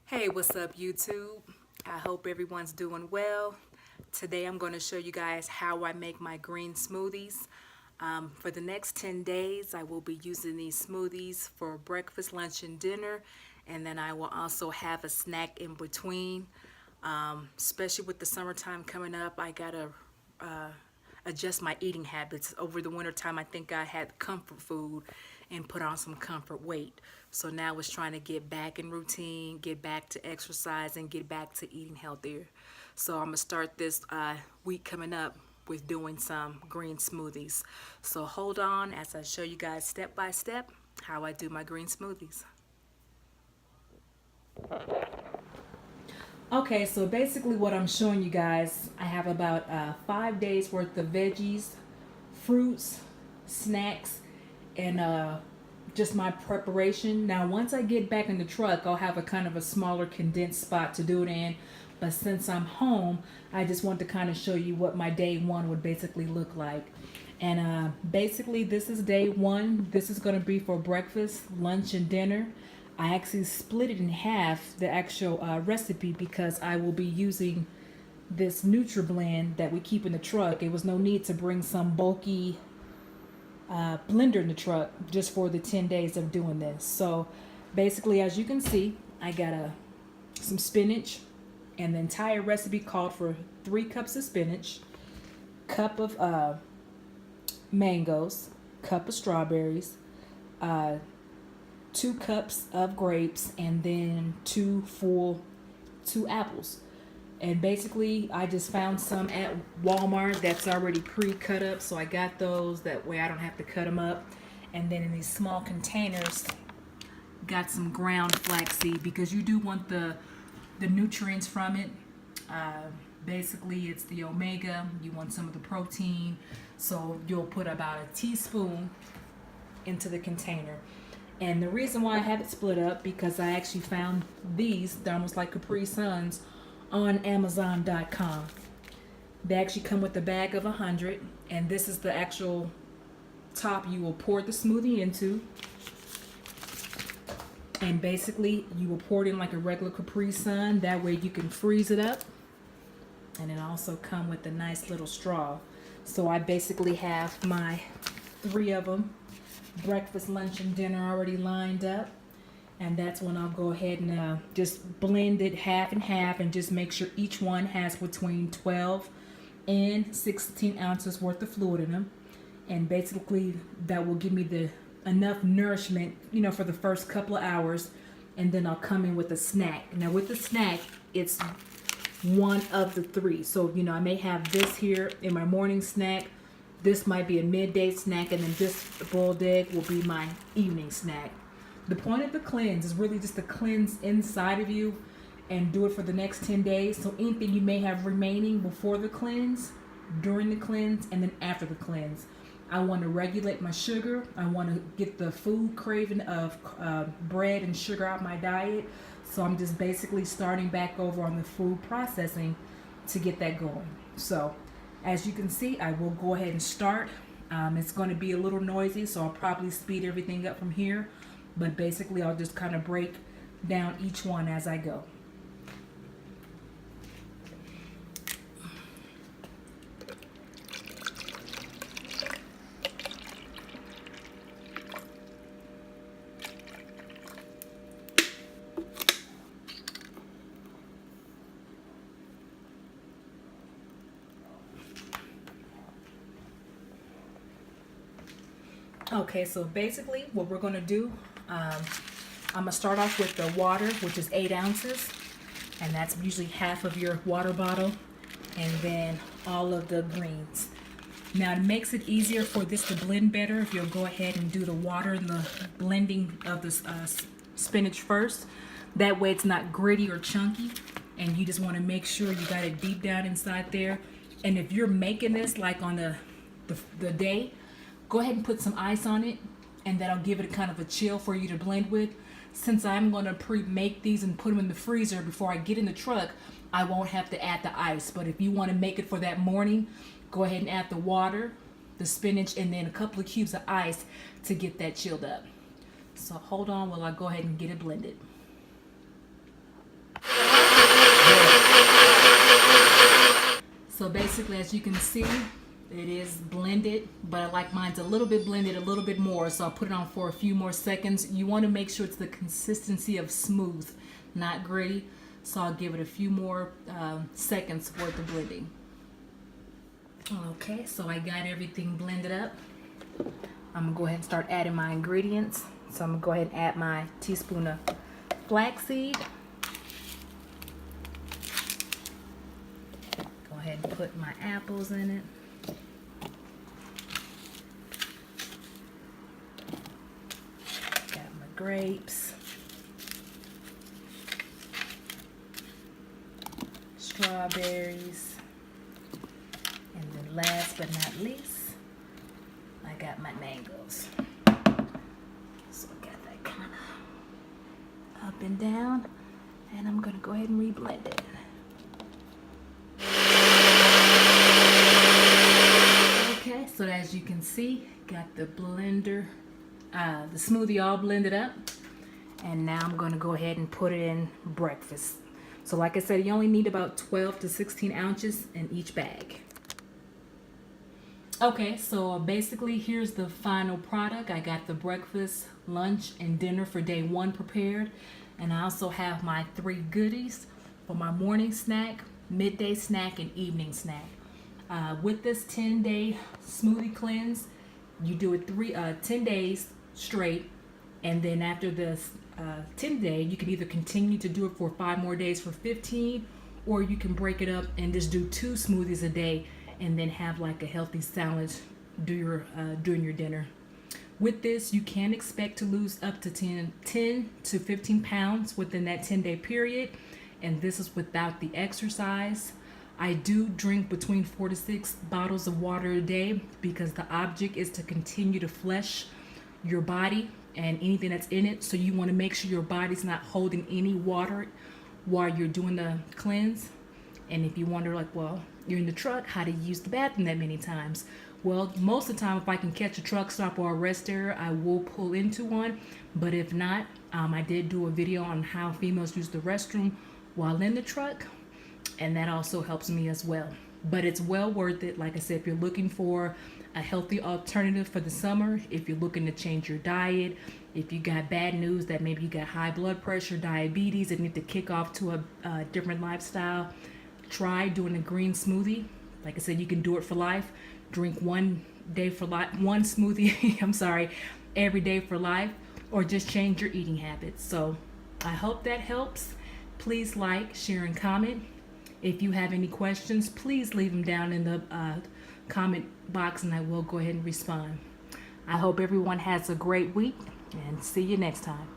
Hey, what's up YouTube? I hope everyone's doing well. Today I'm going to show you guys how I make my green smoothies. For the next 10 days I will be using these smoothies for breakfast, lunch, and dinner, and then I will also have a snack in between. Especially with the summertime coming up, I gotta adjust my eating habits. Over the winter time, I think I had comfort food and put on some comfort weight. So now it's trying to get back in routine, get back to exercise, and get back to eating healthier. So I'm gonna start this week coming up with doing some green smoothies. So hold on as I show you guys step by step how I do my green smoothies. Okay, so basically what I'm showing you guys, I have about 5 days worth of veggies, fruits, snacks, and just my preparation. Now, once I get back in the truck, I'll have a kind of a smaller condensed spot to do it in. But since I'm home, I just want to kind of show you what my day one would basically look like. And basically, this is day one. This is going to be for breakfast, lunch, and dinner. I actually split it in half, the actual recipe, because I will be using this NutriBlend that we keep in the truck. It was no need to bring some bulky blender in the truck just for the 10 days of doing this. So basically, as you can see, I got some spinach, and the entire recipe called for 3 cups of spinach, cup of mangoes, cup of strawberries, 2 cups of grapes, and then 2 apples. And basically, I just found some at Walmart that's already pre-cut up, so I got those. That way I don't have to cut them up. And then in these small containers, got some ground flaxseed, because you do want the nutrients from it. Basically, it's the omega. You want some of the protein. So you'll put about a teaspoon into the container. And the reason why I have it split up, because I actually found these, they're almost like Capri Suns, on Amazon.com. They actually come with a bag of 100, and this is the actual top you will pour the smoothie into. And basically, you will pour it in like a regular Capri Sun. That way you can freeze it up. And it also come with a nice little straw. So I basically have my 3 of them, breakfast, lunch, and dinner, already lined up. And that's when I'll go ahead and just blend it half and half, and just make sure each one has between 12 and 16 ounces worth of fluid in them. And basically that will give me the enough nourishment, for the first couple of hours. And then I'll come in with a snack. Now with the snack, it's one of the 3. So, I may have this here in my morning snack. This might be a midday snack, and then this boiled egg will be my evening snack. The point of the cleanse is really just to cleanse inside of you and do it for the next 10 days. So anything you may have remaining before the cleanse, during the cleanse, and then after the cleanse. I want to regulate my sugar. I want to get the food craving of bread and sugar out my diet. So I'm just basically starting back over on the food processing to get that going. So as you can see, I will go ahead and start. It's going to be a little noisy, so I'll probably speed everything up from here. But basically, I'll just kind of break down each one as I go. Okay, so basically what we're going to do, I'm going to start off with the water, which is 8 ounces. And that's usually half of your water bottle. And then all of the greens. Now it makes it easier for this to blend better if you'll go ahead and do the water and the blending of the spinach first. That way it's not gritty or chunky. And you just want to make sure you got it deep down inside there. And if you're making this like on the day, go ahead and put some ice on it, and that'll give it kind of a chill for you to blend with. Since I'm going to pre-make these and put them in the freezer before I get in the truck, I won't have to add the ice. But if you want to make it for that morning, go ahead and add the water, the spinach, and then a couple of cubes of ice to get that chilled up. So hold on while I go ahead and get it blended. So basically, as you can see, it is blended, but I like mine's a little bit blended, a little bit more. So I'll put it on for a few more seconds. You want to make sure it's the consistency of smooth, not gritty. So I'll give it a few more seconds worth of blending. Okay, so I got everything blended up. I'm gonna go ahead and start adding my ingredients. So I'm gonna go ahead and add my teaspoon of flaxseed. Go ahead and put my apples in it. Got my grapes. Strawberries. And then last but not least, I got my mangoes. So I got that kind of up and down, and I'm gonna go ahead and reblend it. Okay, so as you can see, got the blender, the smoothie all blended up, and now I'm gonna go ahead and put it in breakfast. So like I said, you only need about 12 to 16 ounces in each bag. Okay, so basically here's the final product. I got the breakfast, lunch, and dinner for day 1 prepared. And I also have my 3 goodies for my morning snack, midday snack, and evening snack. With this 10-day smoothie cleanse, you do it 10 days straight. And then after this 10 day, you can either continue to do it for 5 more days for 15, or you can break it up and just do 2 smoothies a day and then have like a healthy salad during your dinner. With this, you can expect to lose up to 10 to 15 pounds within that 10-day period, and this is without the exercise. I do drink between 4 to 6 bottles of water a day because the object is to continue to flush your body and anything that's in it. So you want to make sure your body's not holding any water while you're doing the cleanse. And if you wonder, like, well, you're in the truck, how do you use the bathroom that many times? Well, most of the time, if I can catch a truck stop or a rest area, I will pull into one. But if not, I did do a video on how females use the restroom while in the truck, and that also helps me as well. But it's well worth it. Like I said, if you're looking for a healthy alternative for the summer, if you're looking to change your diet, if you got bad news that maybe you got high blood pressure, diabetes, and need to kick off to a different lifestyle, try doing a green smoothie. Like I said, you can do it for life. Drink one smoothie, I'm sorry, every day for life, or just change your eating habits. So I hope that helps. Please like, share, and comment. If you have any questions, please leave them down in the comment box and I will go ahead and respond. I hope everyone has a great week and see you next time.